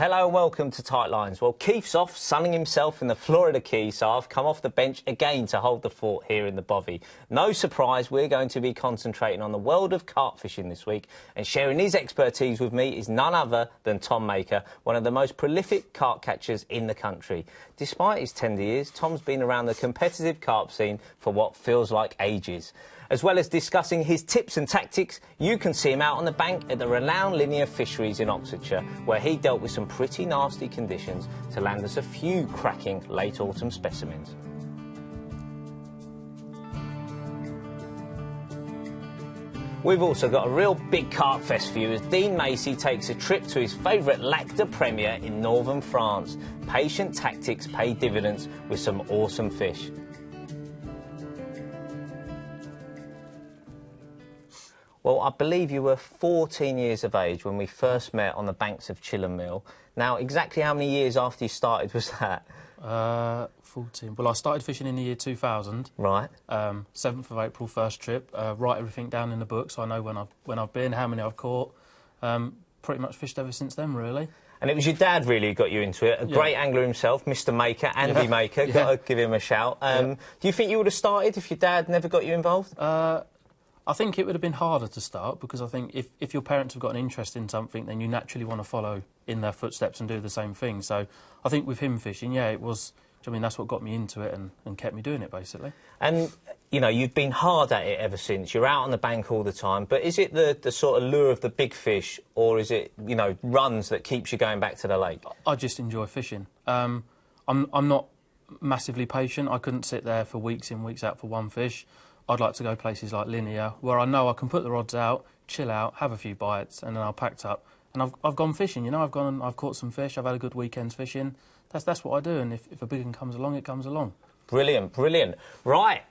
Hello and welcome to Tight Lines. Well, Keith's off sunning himself in the Florida Keys, so I've come off the bench again to hold the fort here in the bovvy. No surprise, we're going to be concentrating on the world of carp fishing this week, and sharing his expertise with me is none other than Tom Maker, one of the most prolific carp catchers in the country. Despite his tender years, Tom's been around the competitive carp scene for what feels like ages. As well as discussing his tips and tactics, you can see him out on the bank at the renowned Linear Fisheries in Oxfordshire, where he dealt with some pretty nasty conditions to land us a few cracking late autumn specimens. We've also got a real big carp fest for you as Dean Macy takes a trip to his favourite Lac de Premier in northern France. Patient tactics pay dividends with some awesome fish. Well, I believe you were 14 years of age when we first met on the banks of Chilham Mill. Now, exactly how many years after you started was that? 14. Well, I started fishing in the year 2000. Right. 7th of April, first trip. Write everything down in the book so I know when I've been, how many I've caught. Pretty much fished ever since then, really. And it was your dad really who got you into it, a great angler himself, Mr Maker, Andy Maker, got to give him a shout. Do you think you would have started if your dad never got you involved? I think it would have been harder to start because I think if your parents have got an interest in something, then you naturally want to follow in their footsteps and do the same thing. So I think with him fishing, it was, I mean, that's what got me into it and kept me doing it, basically. And, you know, you've been hard at it ever since. You're out on the bank all the time. But is it the sort of lure of the big fish, or is it, you know, runs that keeps you going back to the lake? I just enjoy fishing. I'm not massively patient. I couldn't sit there for weeks in, weeks out for one fish. I'd like to go places like Linear, where I know I can put the rods out, chill out, have a few bites, and then I'll packed up. And I've gone fishing, you know, I've caught some fish, I've had a good weekend's fishing. That's what I do, and if a big one comes along, it comes along. Brilliant, brilliant. Right,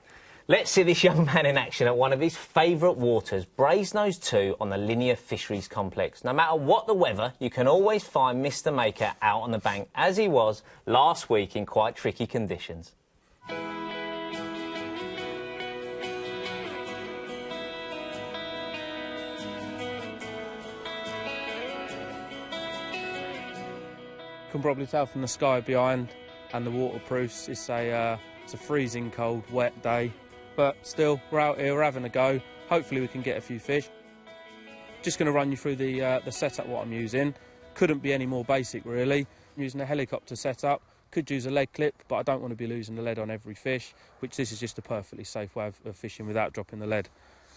let's see this young man in action at one of his favourite waters, Brasenose 2 on the Linear Fisheries Complex. No matter what the weather, you can always find Mr Maker out on the bank, as he was last week in quite tricky conditions. You can probably tell from the sky behind and the waterproofs it's a freezing cold, wet day. But still, we're out here, we're having a go. Hopefully we can get a few fish. Just going to run you through the setup, what I'm using. Couldn't be any more basic, really. I'm using a helicopter setup. Could use a lead clip, but I don't want to be losing the lead on every fish, which this is just a perfectly safe way of fishing without dropping the lead.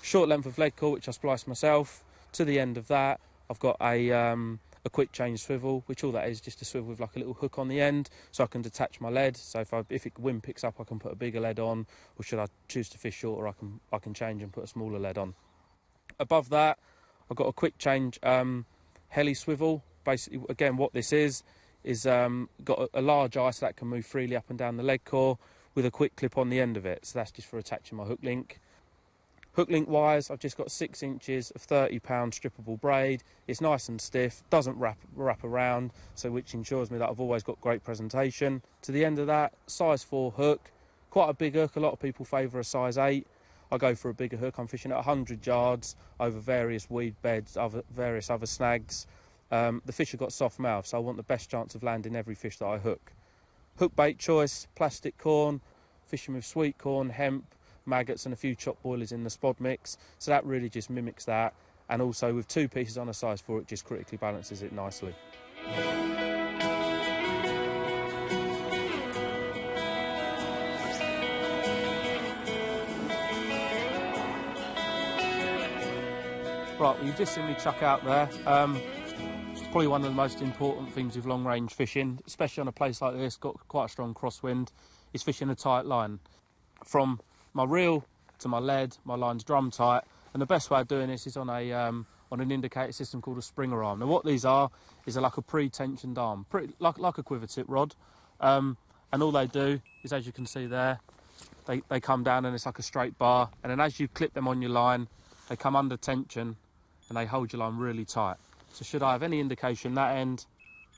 Short length of lead core, which I splice myself. To the end of that, I've got a quick change swivel, which all that is just a swivel with like a little hook on the end, so I can detach my lead. So if wind picks up, I can put a bigger lead on, or should I choose to fish shorter, I can change and put a smaller lead on. Above that, I've got a quick change heli swivel. Basically, again, what this is got a large eye so that can move freely up and down the lead core with a quick clip on the end of it. So that's just for attaching my hook link. Hook link wise, I've just got 6 inches of 30-pound strippable braid. It's nice and stiff, doesn't wrap around, so which ensures me that I've always got great presentation. To the end of that, size 4 hook, quite a big hook. A lot of people favour a size 8. I go for a bigger hook. I'm fishing at 100 yards over various weed beds, various other snags. The fish have got soft mouth, so I want the best chance of landing every fish that I hook. Hook bait choice, plastic corn, fishing with sweet corn, hemp, maggots and a few chopped boilers in the spod mix, so that really just mimics that, and also with 2 pieces on a size 4 it just critically balances it nicely. Right, well, you've just seen me chuck out there. It's probably one of the most important things with long range fishing, especially on a place like this, got quite a strong crosswind, is fishing a tight line. From my reel to my lead, my line's drum tight, and the best way of doing this is on an indicator system called a springer arm. Now what these are is like a pre-tensioned arm, like a quiver tip rod, and all they do is, as you can see there, they come down and it's like a straight bar, and then as you clip them on your line, they come under tension and they hold your line really tight. So should I have any indication that end,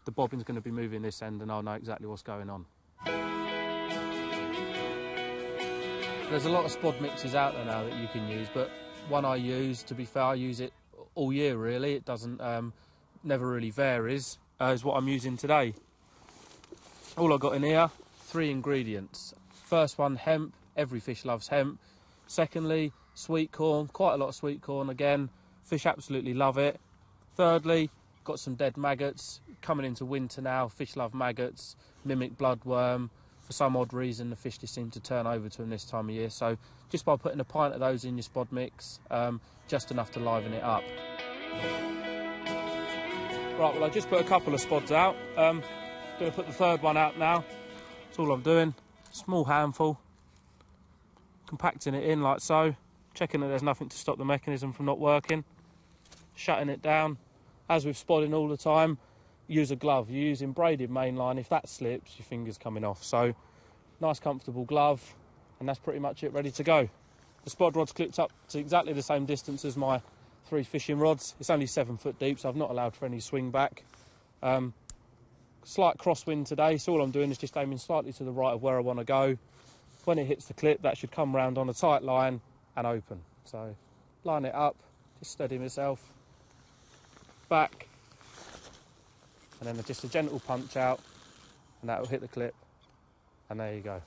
the bobbin's going to be moving this end and I'll know exactly what's going on. There's a lot of spod mixes out there now that you can use, but one I use, to be fair, I use it all year really. It doesn't, never really varies. is what I'm using today. All I've got in here, 3 ingredients. First one, hemp. Every fish loves hemp. Secondly, sweet corn. Quite a lot of sweet corn again. Fish absolutely love it. Thirdly, got some dead maggots. Coming into winter now, fish love maggots. Mimic bloodworm. For some odd reason, the fish just seem to turn over to them this time of year. So just by putting a pint of those in your spod mix, just enough to liven it up. Right, well, I just put a couple of spods out. Going to put the third one out now. That's all I'm doing. Small handful. Compacting it in like so. Checking that there's nothing to stop the mechanism from not working. Shutting it down. As with spodding all the time, use a glove. You're using braided mainline. If that slips, your finger's coming off. So, nice comfortable glove. And that's pretty much it, ready to go. The spod rod's clipped up to exactly the same distance as my 3 fishing rods. It's only 7 foot deep, so I've not allowed for any swing back. Slight crosswind today, so all I'm doing is just aiming slightly to the right of where I want to go. When it hits the clip, that should come round on a tight line and open. So line it up, just steady myself, back, and then just a gentle punch out, and that will hit the clip, and there you go.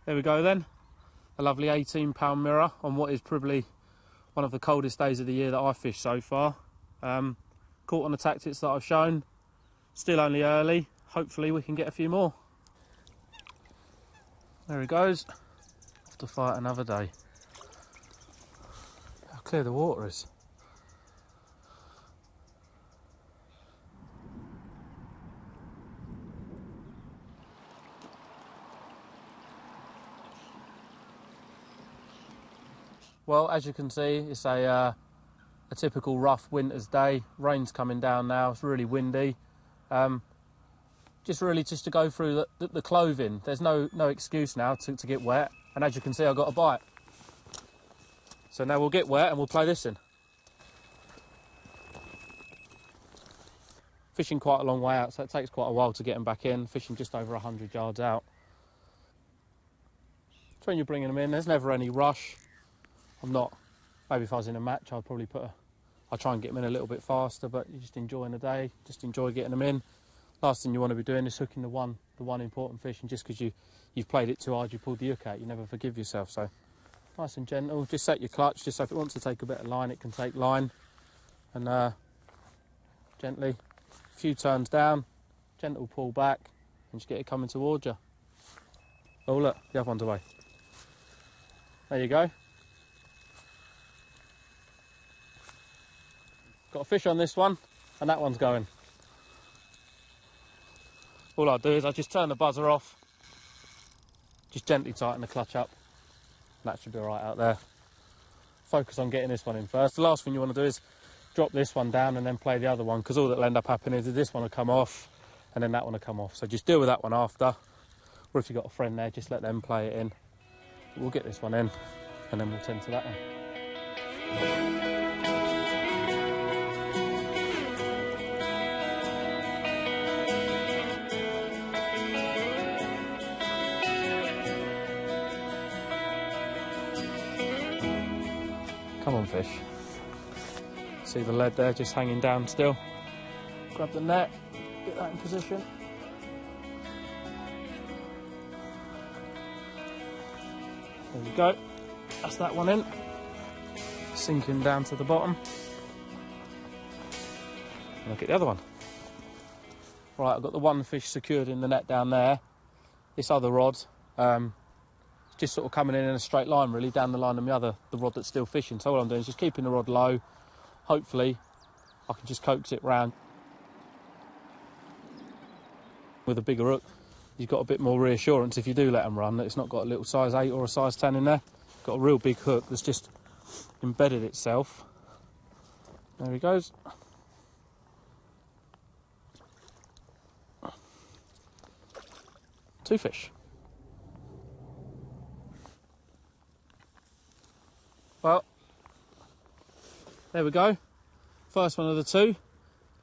There we go then, a lovely 18-pound mirror on what is probably one of the coldest days of the year that I've fished so far. Caught on the tactics that I've shown, still only early, hopefully we can get a few more. There he goes, off to fight another day. How clear the water is. Well, as you can see, it's a typical rough winter's day. Rain's coming down now, it's really windy. Just to go through the clothing. There's no excuse now to get wet. And as you can see, I've got a bite. So now we'll get wet and we'll play this in. Fishing quite a long way out, so it takes quite a while to get them back in. Fishing just over 100 yards out. So when you're bringing them in, there's never any rush. I'm not, maybe if I was in a match, I'd probably I'll try and get them in a little bit faster, but you're just enjoying the day, just enjoy getting them in. Last thing you want to be doing is hooking the one important fish, and just because you've played it too hard, you pulled the hook out, you never forgive yourself. So nice and gentle, just set your clutch, just so if it wants to take a bit of line, it can take line. And gently, a few turns down, gentle pull back, and just get it coming towards you. Oh look, the other one's away. There you go. Got a fish on this one, and that one's going. All I do is I just turn the buzzer off, just gently tighten the clutch up, and that should be all right out there. Focus on getting this one in first. The last thing you want to do is drop this one down and then play the other one, because all that will end up happening is this one will come off, and then that one will come off. So just deal with that one after, or if you've got a friend there, just let them play it in. We'll get this one in, and then we'll tend to that one. Come on, fish. See the lead there just hanging down still. Grab the net, get that in position. There we go. That's that one in. Sinking down to the bottom. And look at the other one. Right, I've got the one fish secured in the net down there. This other rod, just sort of coming in a straight line really down the line of the rod that's still fishing. So all I'm doing is just keeping the rod low. Hopefully I can just coax it round. With a bigger hook, you've got a bit more reassurance if you do let them run, that it's not got a little size 8 or a size 10 in there. Got a real big hook that's just embedded itself. There he goes. Two fish. Well, there we go. First one of the two.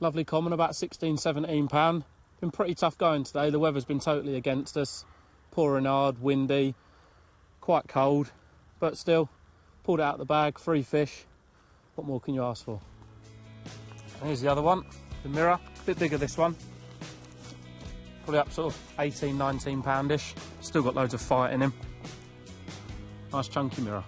Lovely common, about 16, 17 pound. Been pretty tough going today. The weather's been totally against us. Pouring hard, windy, quite cold, but still, pulled it out the bag, 3 fish. What more can you ask for? And here's the other one, the mirror. A bit bigger, this one. Probably up sort of 18, 19 poundish. Still got loads of fight in him. Nice chunky mirror.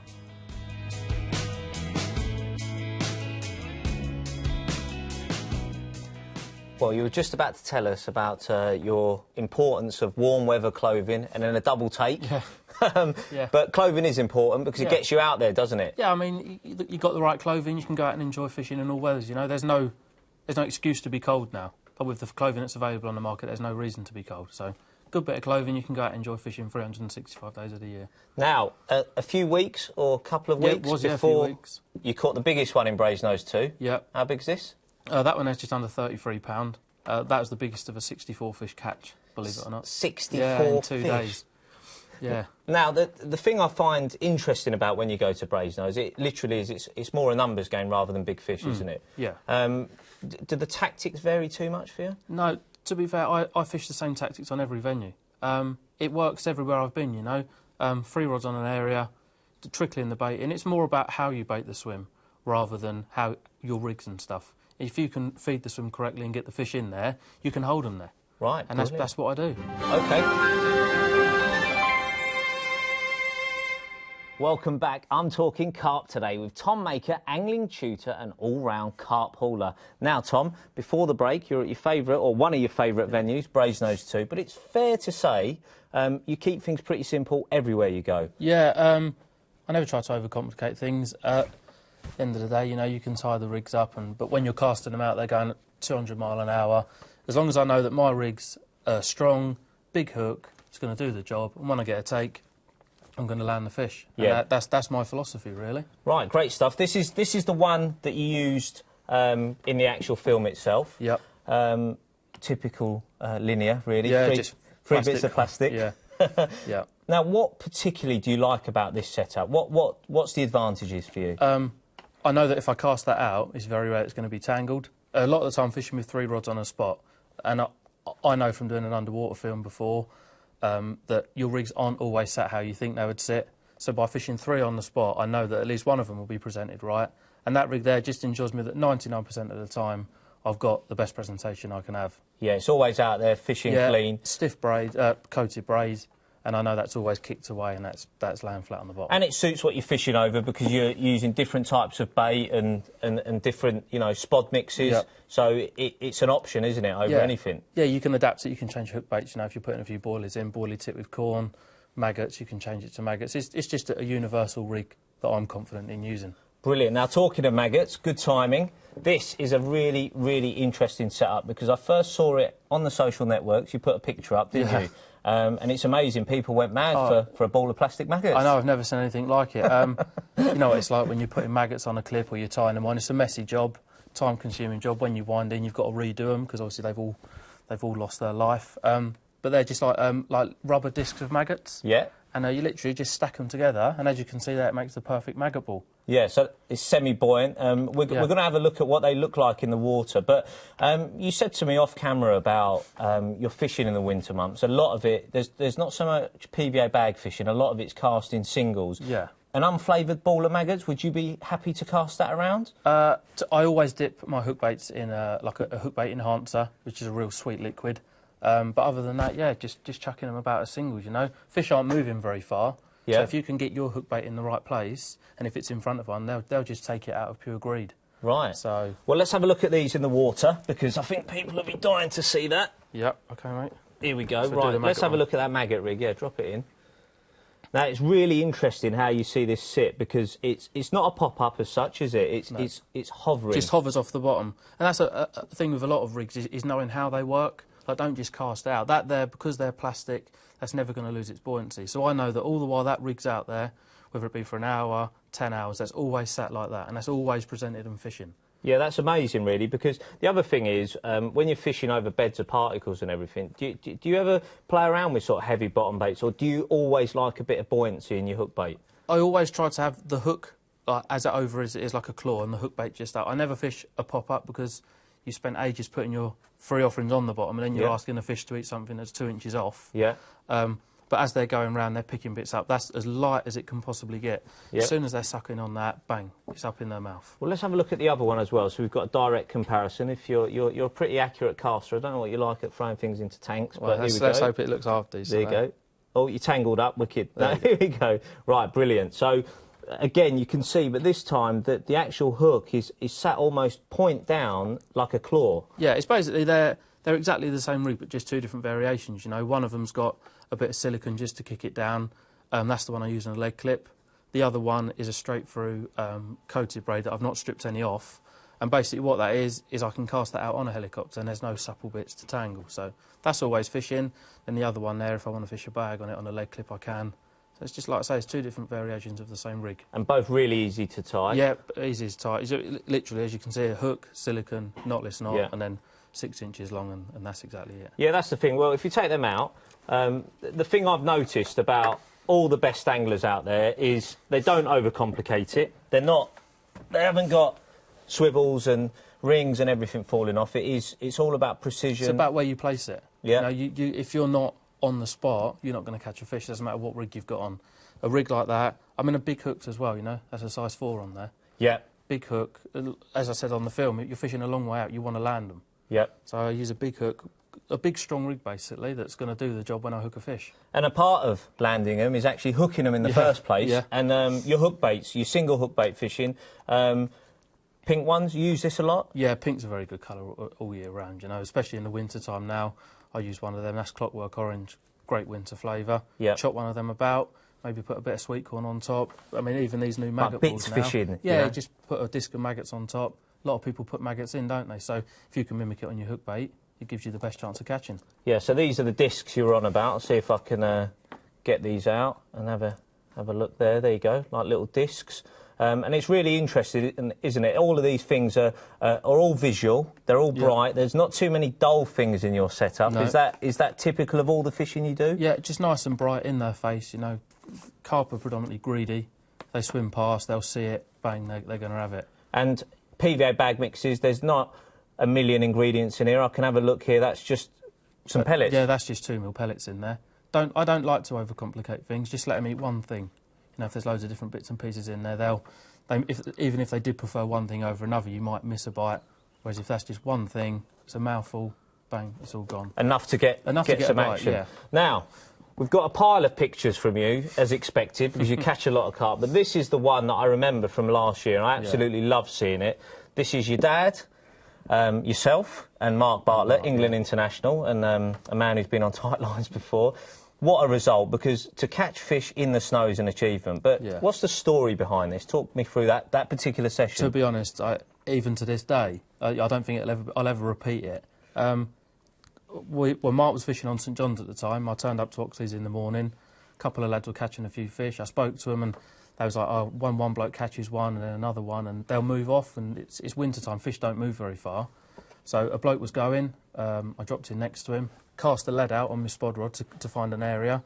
Well, you were just about to tell us about your importance of warm weather clothing and then a double take. Yeah. Yeah. But clothing is important because it gets you out there, doesn't it? Yeah, I mean, you got the right clothing, you can go out and enjoy fishing in all weathers, you know. There's no excuse to be cold now. But with the clothing that's available on the market, there's no reason to be cold. So, good bit of clothing, you can go out and enjoy fishing 365 days of the year. Now, a few weeks or a couple of weeks it was, before a few weeks. You caught the biggest one in Brasenose too. Yeah. How big's this? That one is just under £33. That was the biggest of a 64 fish catch, believe it or not. 64 in 2 fish? days. Yeah. Now, the thing I find interesting about when you go to Brasenose, it literally is, it's more a numbers game rather than big fish, isn't it? Yeah. Do the tactics vary too much for you? No, to be fair, I fish the same tactics on every venue. It works everywhere I've been, you know. 3 rods on an area, trickling the bait, and it's more about how you bait the swim rather than how your rigs and stuff. If you can feed the swim correctly and get the fish in there, you can hold them there. Right, and that's what I do. OK. Welcome back. I'm talking carp today with Tom Maker, angling tutor and all-round carp hauler. Now, Tom, before the break, you're at your favourite, or one of your favourite venues, Brasenose 2, but it's fair to say you keep things pretty simple everywhere you go. Yeah, I never try to overcomplicate things. At the end of the day, you know, you can tie the rigs up, but when you're casting them out, they're going at 200 mile an hour. As long as I know that my rig's strong, big hook, it's going to do the job, and when I get a take, I'm going to land the fish. Yeah, and that's my philosophy, really. Right, great stuff. This is the one that you used in the actual film itself. Yep. Typical linear, really. Yeah, three bits of plastic. Yeah. Yeah. Now, what particularly do you like about this setup? What's the advantages for you? I know that if I cast that out, it's very rare it's going to be tangled. A lot of the time, I'm fishing with 3 rods on a spot, and I know from doing an underwater film before that your rigs aren't always sat how you think they would sit. So by fishing 3 on the spot, I know that at least one of them will be presented right. And that rig there just ensures me that 99% of the time I've got the best presentation I can have. Yeah, it's always out there, fishing clean. Stiff braid, coated braid, and I know that's always kicked away and that's laying flat on the bottom. And it suits what you're fishing over because you're using different types of bait and different, you know, spod mixes. Yep. So it's an option, isn't it, over anything? Yeah, you can adapt it. You can change hook baits. You know, if you're putting a few boilies in, boilie tip with corn, maggots, you can change it to maggots. It's just a universal rig that I'm confident in using. Brilliant. Now, talking of maggots, good timing. This is a really, really interesting setup because I first saw it on the social networks. You put a picture up, didn't you? And it's amazing. People went mad for a ball of plastic maggots. I know, I've never seen anything like it. You know what it's like when you're putting maggots on a clip or you're tying them on. It's a messy job, time-consuming job. When you wind in, you've got to redo them because obviously they've all lost their life. But they're just like rubber discs of maggots. Yeah. And you literally just stack them together, and as you can see there, it makes the perfect maggot ball. Yeah, so it's semi-buoyant. We're going to have a look at what they look like in the water. But you said to me off camera about your fishing in the winter months. A lot of it, there's not so much PVA bag fishing. A lot of it's casting singles. Yeah. An unflavoured ball of maggots, would you be happy to cast that around? I always dip my hook baits in like a hook bait enhancer, which is a real sweet liquid. But other than that, yeah, just chucking them about as singles, you know. Fish aren't moving very far, so if you can get your hook bait in the right place, and if it's in front of one, they'll just take it out of pure greed. Right. So, well, let's have a look at these in the water, because I think people will be dying to see that. Yep, OK, mate. Here we go, right, let's have a look at that maggot rig, yeah, drop it in. Now, it's really interesting how you see this sit, because it's not a pop-up as such, is it? It's hovering. Just hovers off the bottom. And that's a thing with a lot of rigs, is knowing how they work. Like, don't just cast out. That there, because they're plastic, that's never going to lose its buoyancy. So I know that all the while that rig's out there, whether it be for an hour, 10 hours, that's always sat like that, and that's always presented and fishing. Yeah, that's amazing, really, because the other thing is, when you're fishing over beds of particles and everything, do you ever play around with sort of heavy bottom baits, or do you always like a bit of buoyancy in your hook bait? I always try to have the hook as over as it is like a claw and the hook bait just out. I never fish a pop-up because you spent ages putting your free offerings on the bottom and then you're asking the fish to eat something that's 2 inches off. Yeah. But as they're going round, they're picking bits up. That's as light as it can possibly get. As soon as they're sucking on that, bang, it's up in their mouth. Well, let's have a look at the other one as well. So we've got a direct comparison. If you're a pretty accurate caster, I don't know what you like at throwing things into tanks, well, but let's hope it looks half decent. There you go. Oh, you tangled up, wicked. No, here we go. Right, brilliant. So, again, you can see, but this time that the actual hook is sat almost point down like a claw. Yeah, it's basically they're exactly the same rig, but just 2 different variations. You know, one of them's got a bit of silicone just to kick it down. That's the one I use on a leg clip. The other one is a straight through coated braid that I've not stripped any off. And basically what that is I can cast that out on a helicopter and there's no supple bits to tangle. So that's always fishing. And the other one there, if I want to fish a bag on it on a leg clip, I can. So it's just like I say, it's 2 different variations of the same rig. And both really easy to tie? Yeah, easy to tie. It's literally, as you can see, a hook, silicone, knotless knot, and then 6 inches long, and that's exactly it. Yeah, that's the thing. Well, if you take them out, the thing I've noticed about all the best anglers out there is they don't overcomplicate it. They haven't got swivels and rings and everything falling off. It's all about precision. It's about where you place it. Yeah. You know, if you're not on the spot, you're not going to catch a fish. It doesn't matter what rig you've got on. A rig like that, I mean, a big hook as well, you know, that's a size 4 on there. Yeah. Big hook, as I said on the film, you're fishing a long way out, you want to land them. Yeah. So I use a big hook, a big strong rig basically, that's going to do the job when I hook a fish. And a part of landing them is actually hooking them in the first place. Yeah. And your hook baits, your single hook bait fishing, pink ones, you use this a lot? Yeah, pink's a very good colour all year round, you know, especially in the winter time now. I use one of them, that's Clockwork Orange, great winter flavour. Yeah. Chop one of them about, maybe put a bit of sweet corn on top. I mean, even these new maggot bits balls now. fishing. Yeah, you know? Just put a disc of maggots on top. A lot of people put maggots in, don't they? So if you can mimic it on your hook bait, it gives you the best chance of catching. Yeah, so these are the discs you were on about. I'll see if I can get these out and have a look there. There you go, like little discs. And it's really interesting, isn't it? All of these things are all visual. They're all bright. There's not too many dull things in your setup. No. Is that typical of all the fishing you do? Yeah, just nice and bright in their face, you know. Carp are predominantly greedy. They swim past, they'll see it, bang, they're going to have it. And PVA bag mixes, there's not a million ingredients in here. I can have a look here. That's just some pellets. Yeah, that's just 2 mil pellets in there. I don't like to overcomplicate things. Just let them eat one thing. You know, if there's loads of different bits and pieces in there, even if they did prefer one thing over another, you might miss a bite. Whereas if that's just one thing, it's a mouthful, bang, it's all gone. Enough to get some action. Yeah. Now, we've got a pile of pictures from you, as expected, because you catch a lot of carp. But this is the one that I remember from last year, and I absolutely love seeing it. This is your dad, yourself, and Mark Bartlett, England international, and a man who's been on tight lines before. What a result, because to catch fish in the snow is an achievement. But what's the story behind this? Talk me through that particular session. To be honest, even to this day, I don't think I'll ever repeat it. When Mark was fishing on St John's at the time, I turned up to Oxley's in the morning. A couple of lads were catching a few fish. I spoke to them and they was like, oh, one bloke catches one and then another one, and they'll move off, and it's winter time, fish don't move very far. So a bloke was going, I dropped in next to him, cast the lead out on my spod rod to find an area,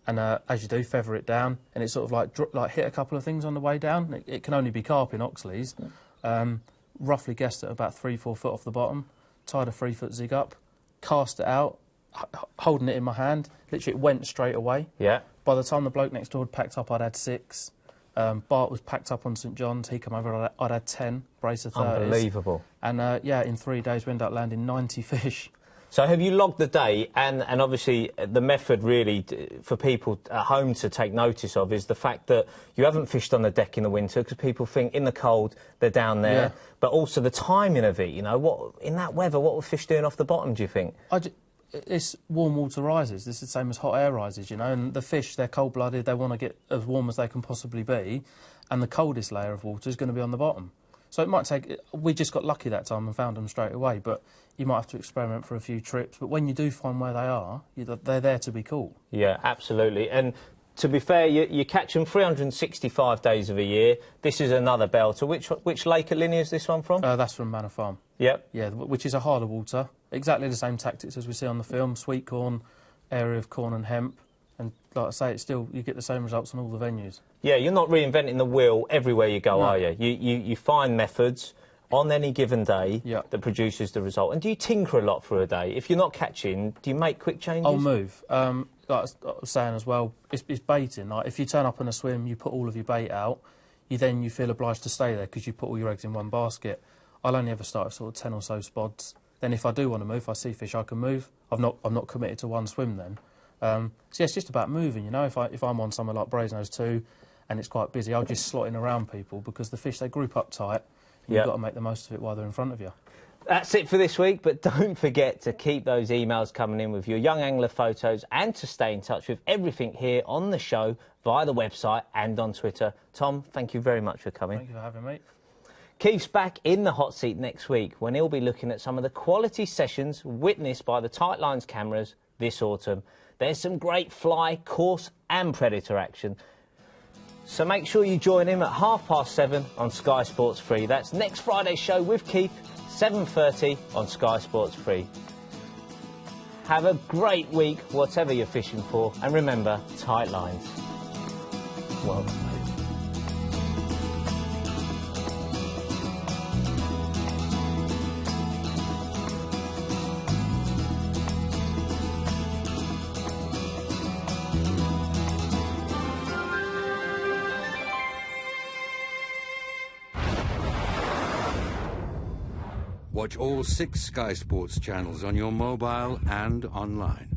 and as you do, feather it down, and it sort of like hit a couple of things on the way down. It can only be carp in Oxley's. Roughly guessed at about 3-4 foot off the bottom, tied a 3-foot zig up, cast it out, holding it in my hand. Literally, it went straight away. Yeah. By the time the bloke next door had packed up, I'd had 6. Bart was packed up on St John's. He come over, I'd had 10, brace of 30s. Unbelievable. And, yeah, in 3 days we ended up landing 90 fish. So have you logged the day, and obviously the method really for people at home to take notice of is the fact that you haven't fished on the deck in the winter because people think in the cold they're down there, but also the timing of it, you know, what in that weather, what were fish doing off the bottom, do you think? It's warm water rises. This is the same as hot air rises, you know, and the fish, they're cold-blooded, they want to get as warm as they can possibly be, and the coldest layer of water is going to be on the bottom. So it might take... We just got lucky that time and found them straight away, but you might have to experiment for a few trips. But when you do find where they are, they're there to be caught. Yeah, absolutely. And to be fair, you catch them 365 days of a year. This is another belter. Which lake at Linney is this one from? That's from Manor Farm. Yep. Yeah, which is a harder water. Exactly the same tactics as we see on the film. Sweet corn, area of corn and hemp. And like I say, it's still, you get the same results on all the venues. Yeah, you're not reinventing the wheel everywhere you go, No. are you? You find methods on any given day Yeah. that produces the result. And do you tinker a lot for a day? If you're not catching, do you make quick changes? I'll move. Like I was saying as well, it's baiting. Like if you turn up on a swim, you put all of your bait out, you feel obliged to stay there because you put all your eggs in one basket. I'll only ever start with sort of 10 or so spots. Then if I do want to move, if I see fish, I can move. I'm not committed to one swim then. So yeah, it's just about moving, you know. If I'm on somewhere like Brasenose 2 and it's quite busy, I'll just slot in around people because the fish, they group up tight. You've got to make the most of it while they're in front of you. That's it for this week, but don't forget to keep those emails coming in with your young angler photos and to stay in touch with everything here on the show via the website and on Twitter. Tom, thank you very much for coming. Thank you for having me. Keith's back in the hot seat next week when he'll be looking at some of the quality sessions witnessed by the Tight Lines cameras this autumn. There's some great fly, coarse and predator action. So make sure you join him at 7:30 on Sky Sports 3. That's next Friday's show with Keith, 7:30 on Sky Sports 3. Have a great week, whatever you're fishing for, and remember, tight lines. Well done, mate. Watch all 6 Sky Sports channels on your mobile and online.